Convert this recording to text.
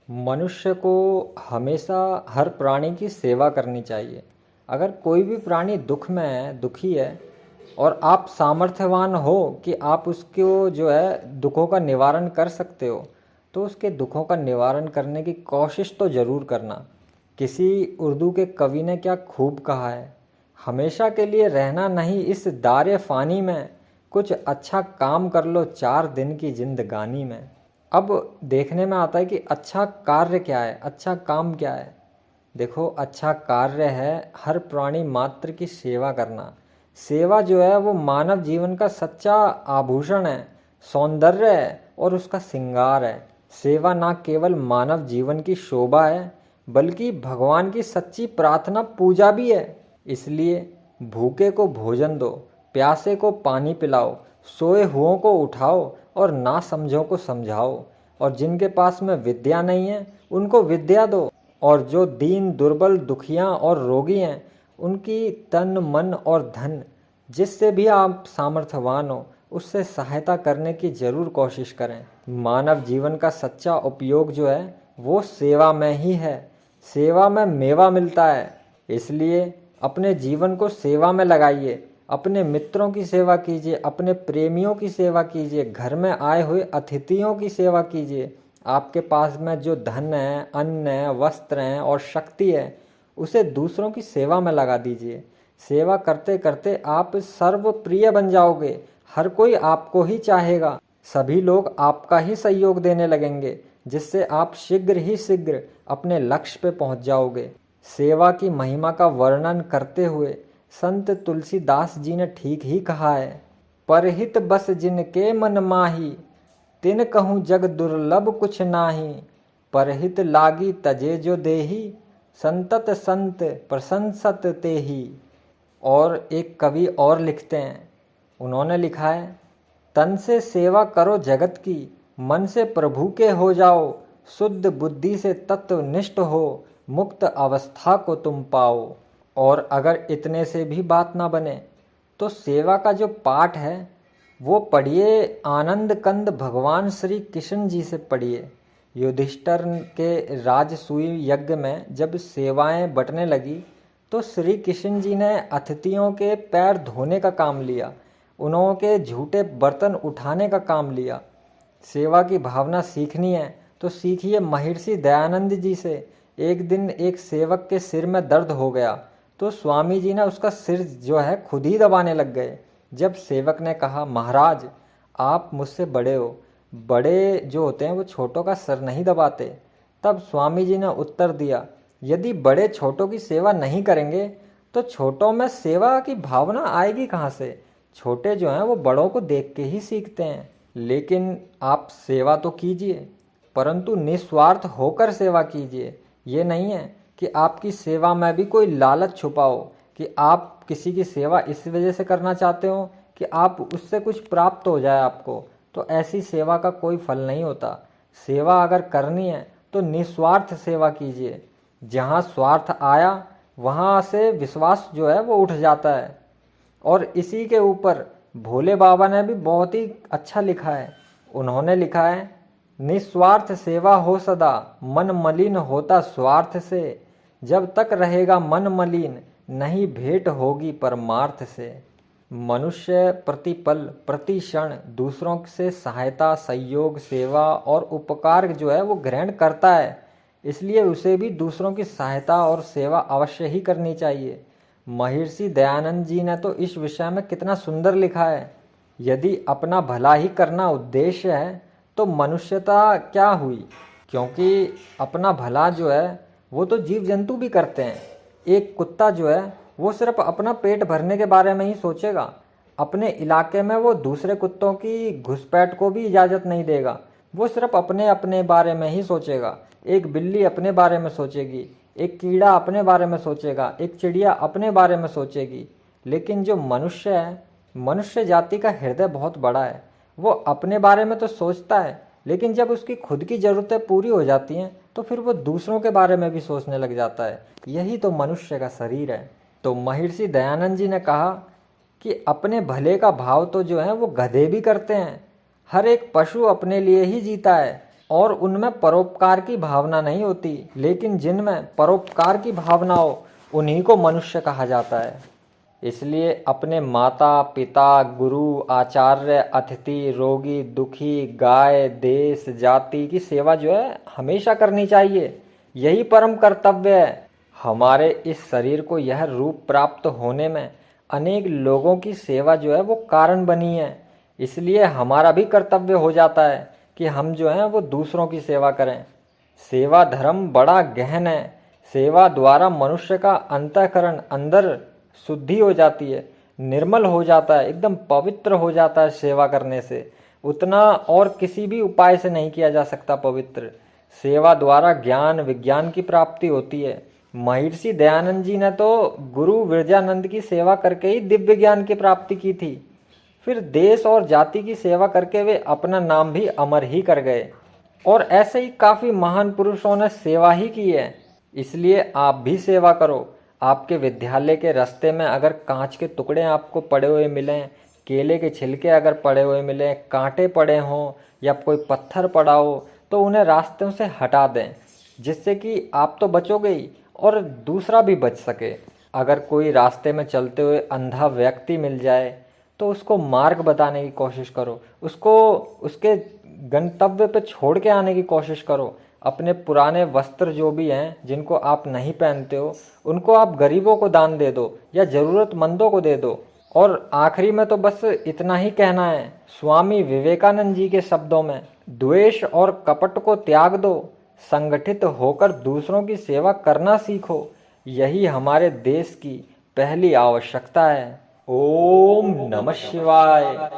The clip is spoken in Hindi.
मनुष्य को हमेशा हर प्राणी की सेवा करनी चाहिए। अगर कोई भी प्राणी दुख में है, दुखी है, और आप सामर्थ्यवान हो कि आप उसको जो है दुखों का निवारण कर सकते हो, तो उसके दुखों का निवारण करने की कोशिश तो ज़रूर करना। किसी उर्दू के कवि ने क्या खूब कहा है, हमेशा के लिए रहना नहीं इस दारे फ़ानी में, कुछ अच्छा काम कर लो 4 दिन की जिंदगानी में। अब देखने में आता है कि अच्छा कार्य क्या है, अच्छा काम क्या है। देखो, अच्छा कार्य है हर प्राणी मात्र की सेवा करना। सेवा जो है वो मानव जीवन का सच्चा आभूषण है, सौंदर्य है और उसका श्रृंगार है। सेवा ना केवल मानव जीवन की शोभा है, बल्कि भगवान की सच्ची प्रार्थना पूजा भी है। इसलिए भूखे को भोजन दो, प्यासे को पानी पिलाओ, सोए हुओं को उठाओ और ना समझों को समझाओ, और जिनके पास में विद्या नहीं है उनको विद्या दो, और जो दीन दुर्बल दुखियां और रोगी हैं उनकी तन मन और धन जिससे भी आप सामर्थ्यवान हो उससे सहायता करने की जरूर कोशिश करें। मानव जीवन का सच्चा उपयोग जो है वो सेवा में ही है। सेवा में मेवा मिलता है। इसलिए अपने जीवन को सेवा में लगाइए। अपने मित्रों की सेवा कीजिए, अपने प्रेमियों की सेवा कीजिए, घर में आए हुए अतिथियों की सेवा कीजिए। आपके पास में जो धन है, अन्न है, वस्त्र हैं और शक्ति है, उसे दूसरों की सेवा में लगा दीजिए। सेवा करते करते आप सर्वप्रिय बन जाओगे। हर कोई आपको ही चाहेगा। सभी लोग आपका ही सहयोग देने लगेंगे, जिससे आप शीघ्र ही शीघ्र अपने लक्ष्य पे पहुंच जाओगे। सेवा की महिमा का वर्णन करते हुए संत तुलसीदास जी ने ठीक ही कहा है, परहित बस जिनके मन माही, तिन कहूँ जग दुर्लभ कुछ नाही, परहित लागी तजे जो देही, संतत संत प्रशंसत तेही। और एक कवि और लिखते हैं, उन्होंने लिखा है, तन से सेवा करो जगत की, मन से प्रभु के हो जाओ, शुद्ध बुद्धि से तत्वनिष्ठ हो, मुक्त अवस्था को तुम पाओ। और अगर इतने से भी बात ना बने तो सेवा का जो पाठ है वो पढ़िए, आनंद कंद भगवान श्री कृष्ण जी से पढ़िए। युधिष्ठिर के राजसूय यज्ञ में जब सेवाएं बंटने लगी तो श्री कृष्ण जी ने अतिथियों के पैर धोने का काम लिया, उनके झूठे बर्तन उठाने का काम लिया। सेवा की भावना सीखनी है तो सीखिए महर्षि दयानंद जी से। एक दिन एक सेवक के सिर में दर्द हो गया तो स्वामी जी ने उसका सिर जो है खुद ही दबाने लग गए। जब सेवक ने कहा, महाराज आप मुझसे बड़े हो, बड़े जो होते हैं वो छोटों का सिर नहीं दबाते, तब स्वामी जी ने उत्तर दिया, यदि बड़े छोटों की सेवा नहीं करेंगे तो छोटों में सेवा की भावना आएगी कहाँ से। छोटे जो हैं वो बड़ों को देख के ही सीखते हैं। लेकिन आप सेवा तो कीजिए, परंतु निस्वार्थ होकर सेवा कीजिए। ये नहीं है कि आपकी सेवा में भी कोई लालच छुपा हो, कि आप किसी की सेवा इस वजह से करना चाहते हो कि आप उससे कुछ प्राप्त हो जाए आपको, तो ऐसी सेवा का कोई फल नहीं होता। सेवा अगर करनी है तो निस्वार्थ सेवा कीजिए। जहाँ स्वार्थ आया वहाँ से विश्वास जो है वो उठ जाता है। और इसी के ऊपर भोले बाबा ने भी बहुत ही अच्छा लिखा है। उन्होंने लिखा है, निस्वार्थ सेवा हो सदा, मन मलिन होता स्वार्थ से, जब तक रहेगा मन मलिन नहीं भेंट होगी परमार्थ से। मनुष्य प्रतिपल प्रति क्षण दूसरों से सहायता, सहयोग, सेवा और उपकार जो है वो ग्रहण करता है। इसलिए उसे भी दूसरों की सहायता और सेवा अवश्य ही करनी चाहिए। महर्षि दयानंद जी ने तो इस विषय में कितना सुंदर लिखा है, यदि अपना भला ही करना उद्देश्य है तो मनुष्यता क्या हुई। क्योंकि अपना भला जो है वो तो जीव जंतु भी करते हैं। एक कुत्ता जो है वो सिर्फ अपना पेट भरने के बारे में ही सोचेगा। अपने इलाके में वो दूसरे कुत्तों की घुसपैठ को भी इजाज़त नहीं देगा। वो सिर्फ अपने अपने बारे में ही सोचेगा। एक बिल्ली अपने बारे में सोचेगी, एक कीड़ा अपने बारे में सोचेगा, एक चिड़िया अपने बारे में सोचेगी। लेकिन जो मनुष्य है, मनुष्य जाति का हृदय बहुत बड़ा है। वो अपने बारे में तो सोचता है, लेकिन जब उसकी खुद की ज़रूरतें पूरी हो जाती हैं तो फिर वो दूसरों के बारे में भी सोचने लग जाता है। यही तो मनुष्य का शरीर है। तो महर्षि दयानंद जी ने कहा कि अपने भले का भाव तो जो है वो गधे भी करते हैं। हर एक पशु अपने लिए ही जीता है। और उनमें परोपकार की भावना नहीं होती, लेकिन जिनमें परोपकार की भावना हो उन्हीं को मनुष्य कहा जाता है। इसलिए अपने माता पिता, गुरु, आचार्य, अतिथि, रोगी, दुखी, गाय, देश, जाति की सेवा जो है हमेशा करनी चाहिए। यही परम कर्तव्य है। हमारे इस शरीर को यह रूप प्राप्त होने में अनेक लोगों की सेवा जो है वो कारण बनी है। इसलिए हमारा भी कर्तव्य हो जाता है कि हम जो हैं वो दूसरों की सेवा करें। सेवा धर्म बड़ा गहन है। सेवा द्वारा मनुष्य का अंतःकरण अंदर शुद्धि हो जाती है, निर्मल हो जाता है, एकदम पवित्र हो जाता है। सेवा करने से उतना और किसी भी उपाय से नहीं किया जा सकता पवित्र। सेवा द्वारा ज्ञान विज्ञान की प्राप्ति होती है। महर्षि दयानंद जी ने तो गुरु विरजानंद की सेवा करके ही दिव्य ज्ञान की प्राप्ति की थी। फिर देश और जाति की सेवा करके वे अपना नाम भी अमर ही कर गए। और ऐसे ही काफ़ी महान पुरुषों ने सेवा ही की है। इसलिए आप भी सेवा करो। आपके विद्यालय के रास्ते में अगर कांच के टुकड़े आपको पड़े हुए मिलें, केले के छिलके अगर पड़े हुए मिलें, कांटे पड़े हों या कोई पत्थर पड़ा हो, तो उन्हें रास्ते से हटा दें, जिससे कि आप तो बचोगे ही और दूसरा भी बच सके। अगर कोई रास्ते में चलते हुए अंधा व्यक्ति मिल जाए तो उसको मार्ग बताने की कोशिश करो, उसको उसके गंतव्य पे छोड़ के आने की कोशिश करो। अपने पुराने वस्त्र जो भी हैं जिनको आप नहीं पहनते हो उनको आप गरीबों को दान दे दो या ज़रूरतमंदों को दे दो। और आखिरी में तो बस इतना ही कहना है, स्वामी विवेकानंद जी के शब्दों में, द्वेष और कपट को त्याग दो, संगठित होकर दूसरों की सेवा करना सीखो। यही हमारे देश की पहली आवश्यकता है। ओम नमः शिवाय।